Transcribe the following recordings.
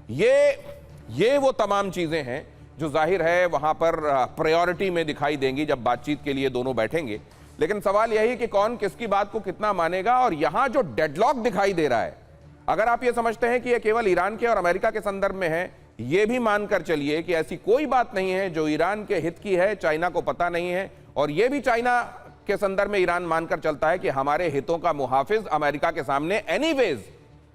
ये वो तमाम चीजें हैं जो जाहिर है वहां पर प्रायोरिटी में दिखाई देंगी जब बातचीत के लिए दोनों बैठेंगे। लेकिन सवाल यही कि कौन किसकी बात को कितना मानेगा। और यहां जो डेडलॉक दिखाई दे रहा है, अगर आप ये समझते हैं कि ये केवल ईरान के और अमेरिका के संदर्भ में है, ये भी मानकर चलिए कि ऐसी कोई बात नहीं है जो ईरान के हित की है, चाइना को पता नहीं है। और ये भी चाइना के संदर्भ में ईरान मानकर चलता है कि हमारे हितों का मुहाफिज अमेरिका के सामने एनीवेज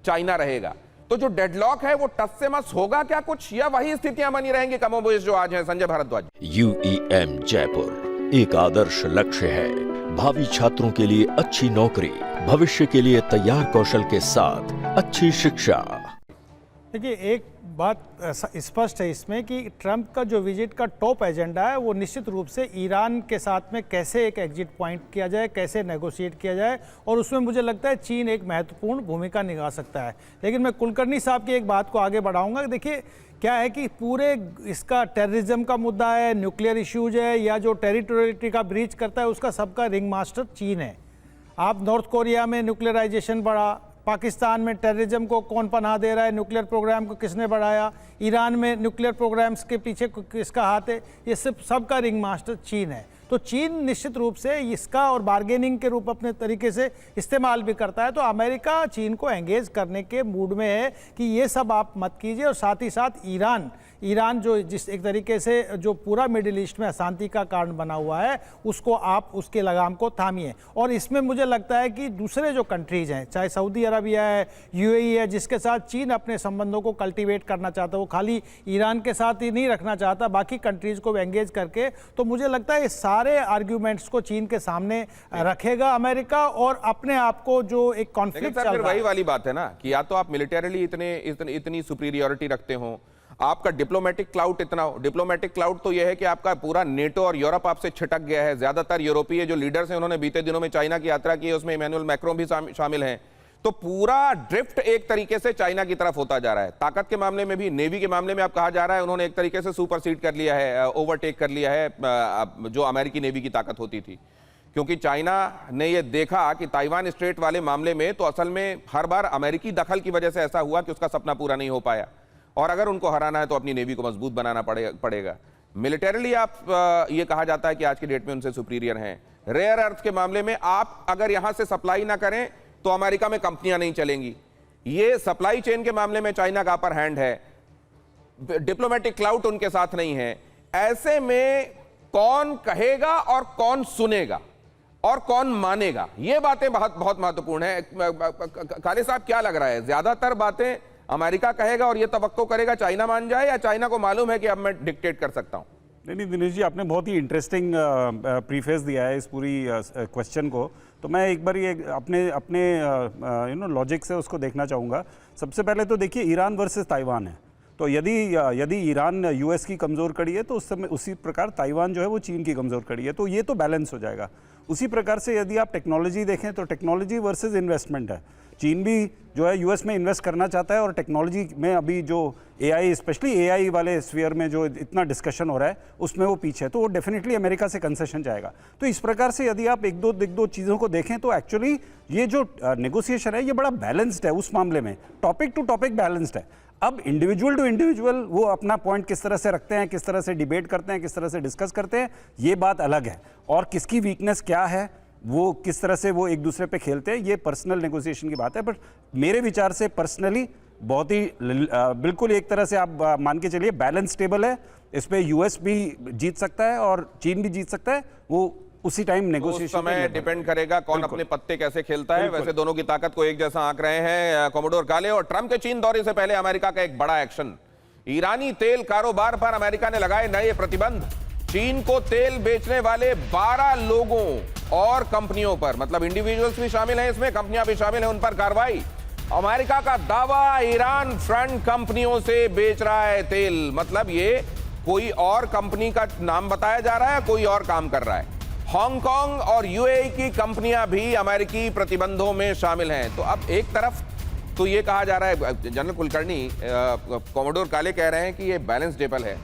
चाइना रहेगा। तो जो डेडलॉक है वो टस से मस होगा क्या कुछ, या वही स्थितियां बनी रहेंगी कमोबेश जो आज है? संजय भारद्वाज। UEM जयपुर एक आदर्श लक्ष्य है, भावी छात्रों के लिए अच्छी नौकरी, भविष्य के लिए तैयार कौशल के साथ अच्छी शिक्षा। देखिए, एक बात स्पष्ट है इसमें कि ट्रंप का जो विजिट का टॉप एजेंडा है वो निश्चित रूप से ईरान के साथ में कैसे एक एग्जिट पॉइंट किया जाए, कैसे नेगोशिएट किया जाए, और उसमें मुझे लगता है चीन एक महत्वपूर्ण भूमिका निभा सकता है। लेकिन मैं कुलकर्णी साहब की एक बात को आगे बढ़ाऊंगा। देखिए, क्या है कि पूरे इसका टेररिज्म का मुद्दा है, न्यूक्लियर इश्यूज है, या जो टेरिटोरियलिटी का ब्रीच करता है, उसका सबका रिंग मास्टर चीन है। आप नॉर्थ कोरिया में न्यूक्लियराइजेशन बढ़ा, पाकिस्तान में टेररिज्म को कौन पनाह दे रहा है, न्यूक्लियर प्रोग्राम को किसने बढ़ाया, ईरान में न्यूक्लियर प्रोग्राम्स के पीछे किसका हाथ है, ये सबका रिंग मास्टर चीन है। तो चीन निश्चित रूप से इसका और बार्गेनिंग के रूप अपने तरीके से इस्तेमाल भी करता है। तो अमेरिका चीन को एंगेज करने के मूड में है कि ये सब आप मत कीजिए, और साथ ही साथ ईरान जो जिस एक तरीके से जो पूरा मिडिल ईस्ट में अशांति का कारण बना हुआ है, उसको आप उसके लगाम को थामिए। और इसमें मुझे लगता है कि दूसरे जो कंट्रीज हैं, चाहे सऊदी अरबिया है, UAE है, जिसके साथ चीन अपने संबंधों को कल्टीवेट करना चाहता है, वो खाली ईरान के साथ ही नहीं रखना चाहता, बाकी कंट्रीज को एंगेज करके, तो मुझे लगता है ये सारे आर्ग्यूमेंट्स को चीन के सामने रखेगा अमेरिका, और अपने आप को जो एक कॉन्फ्लिक्ट चल रहा है। वही वाली बात है ना कि या तो आप मिलिटरीली इतनी सुपीरियरिटी रखते हो, आपका डिप्लोमेटिक क्लाउड इतना हो। डिप्लोमेटिक क्लाउड तो यह है कि आपका पूरा नेटो और यूरोप आपसे छिटक गया है। ज्यादातर यूरोपीय जो लीडर्स हैं उन्होंने बीते दिनों में चाइना की यात्रा की है, उसमें इमैनुअल मैक्रोन भी शामिल हैं। तो पूरा ड्रिफ्ट एक तरीके से चाइना की तरफ होता जा रहा है। ताकत के मामले में भी, नेवी के मामले में आप कहा जा रहा है उन्होंने एक तरीके से सुपरसीड कर लिया है, ओवरटेक कर लिया है जो अमेरिकी नेवी की ताकत होती थी। क्योंकि चाइना ने यह देखा कि ताइवान स्ट्रेट वाले मामले में तो असल में हर बार अमेरिकी दखल की वजह से ऐसा हुआ कि उसका सपना पूरा नहीं हो पाया, और अगर उनको हराना है तो अपनी नेवी को मजबूत बनाना पड़ेगा। मिलिटरीली आप ये कहा जाता है कि आज की डेट में उनसे सुपीरियर हैं। रेयर अर्थ के मामले में आप अगर यहां से सप्लाई ना करें तो अमेरिका में कंपनियां नहीं चलेंगी। ये सप्लाई चेन के मामले में चाइना का अपर हैंड है, डिप्लोमेटिक क्लाउड उनके साथ नहीं है। ऐसे में कौन कहेगा और कौन सुनेगा और कौन मानेगा, ये बातें बहुत महत्वपूर्ण है। काले साहब, क्या लग रहा है, ज्यादातर बातें अमेरिका कहेगा और ये तवक्को करेगा चाइना मान जाए, या चाइना को मालूम है कि अब मैं डिक्टेट कर सकता हूं? नहीं दिनेश जी, आपने बहुत ही इंटरेस्टिंग प्रीफेस दिया है इस पूरी क्वेश्चन को। तो मैं एक बार ये अपने लॉजिक से उसको देखना चाहूँगा। सबसे पहले तो देखिए, ईरान वर्सेस ताइवान है, तो यदि ईरान US की कमज़ोर कड़ी है तो उस समय उसी प्रकार ताइवान जो है वो चीन की कमज़ोर कड़ी है, तो ये तो बैलेंस हो जाएगा। उसी प्रकार से यदि आप टेक्नोलॉजी देखें तो टेक्नोलॉजी वर्सेस इन्वेस्टमेंट है। चीन भी जो है US में इन्वेस्ट करना चाहता है, और टेक्नोलॉजी में अभी जो AI, स्पेशली AI वाले स्फीयर में जो इतना डिस्कशन हो रहा है उसमें वो पीछे है, तो वो डेफिनेटली अमेरिका से कंसेशन जाएगा। तो इस प्रकार से यदि आप एक दो चीज़ों को देखें तो एक्चुअली ये जो नेगोशिएशन है ये बड़ा बैलेंस्ड है। उस मामले में टॉपिक टू टॉपिक बैलेंस्ड है। अब इंडिविजुअल टू इंडिविजुअल वो अपना पॉइंट किस तरह से रखते हैं, किस तरह से डिबेट करते हैं, किस तरह से डिस्कस करते हैं, ये बात अलग है। और किसकी वीकनेस क्या है, वो किस तरह से वो एक दूसरे पे खेलते हैं, ये पर्सनल नेगोशिएशन की बात है। बट मेरे विचार से पर्सनली बहुत ही बिल्कुल एक तरह से आप मान के चलिए बैलेंस टेबल है। इस पे US भी जीत सकता है और चीन भी जीत सकता है, वो उसी टाइम नेगोशिएशन समय डिपेंड करेगा कौन अपने पत्ते कैसे खेलता है। वैसे दोनों की ताकत को एक जैसा आंक रहे हैं कॉमोडोर काले। और ट्रंप के चीन दौरे से पहले अमेरिका का एक बड़ा एक्शन, ईरानी तेल कारोबार पर अमेरिका ने लगाए नए प्रतिबंध। चीन को तेल बेचने वाले 12 लोगों और कंपनियों पर, मतलब इंडिविजुअल्स भी शामिल हैं इसमें, कंपनियां भी शामिल हैं, उन पर कार्रवाई। अमेरिका का दावा, ईरान फ्रंट कंपनियों से बेच रहा है तेल, मतलब ये कोई और कंपनी का नाम बताया जा रहा है, कोई और काम कर रहा है। हांगकांग और UAE की कंपनियां भी अमेरिकी प्रतिबंधों में शामिल हैं। तो अब एक तरफ तो ये कहा जा रहा है, जनरल कुलकर्णी, कॉमोडोर काले कह रहे हैं कि ये बैलेंस टेबल है।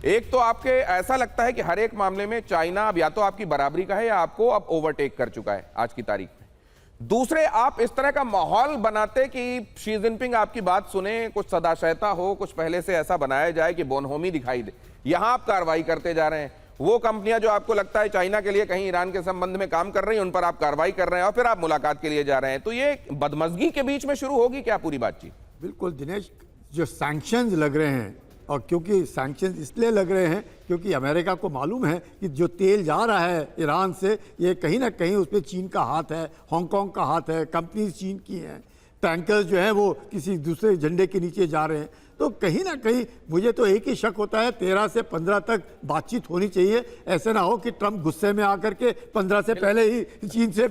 एक तो आपके ऐसा लगता है कि हर एक मामले में चाइना अब या तो आपकी बराबरी का है या आपको अब ओवरटेक कर चुका है आज की तारीख में। दूसरे, आप इस तरह का माहौल बनाते कि शी जिनपिंग आपकी बात सुने, कुछ सदाशयता हो, कुछ पहले से ऐसा बनाया जाए कि बोनहोमी दिखाई दे। यहां आप कार्रवाई करते जा रहे हैं, वो कंपनियां जो आपको लगता है चाइना के लिए कहीं ईरान के संबंध में काम कर रही हैं, उन पर आप कार्रवाई कर रहे हैं और फिर आप मुलाकात के लिए जा रहे हैं। तो ये बदमजगी के बीच में शुरू होगी क्या पूरी बातचीत? बिल्कुल दिनेश, जो सैंक्शंस लग रहे हैं, और क्योंकि सैंक्शंस इसलिए लग रहे हैं क्योंकि अमेरिका को मालूम है कि जो तेल जा रहा है ईरान से, ये कहीं ना कहीं उसमें चीन का हाथ है, हांगकांग का हाथ है, कंपनीज चीन की हैं, टैंकर्स जो हैं वो किसी दूसरे झंडे के नीचे जा रहे हैं। तो कहीं ना कहीं मुझे तो एक ही शक होता है, 13 से 15 तक बातचीत होनी चाहिए। ऐसे ना हो कि ट्रंप गुस्से में आकर के 15 से पहले ही चीन से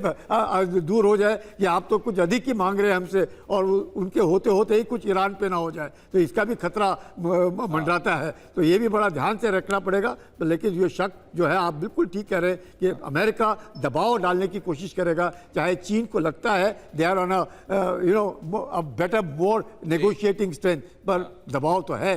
दूर हो जाए कि आप तो कुछ अधिक ही मांग रहे हैं हमसे, और उनके होते होते ही कुछ ईरान पे ना हो जाए, तो इसका भी खतरा मंडराता है। तो ये भी बड़ा ध्यान से रखना पड़ेगा। तो लेकिन ये शक जो है, आप बिल्कुल ठीक कह रहे हैं कि अमेरिका दबाव डालने की कोशिश करेगा, चाहे चीन को लगता है they are on a better more negotiating strength, पर दबाव तो है।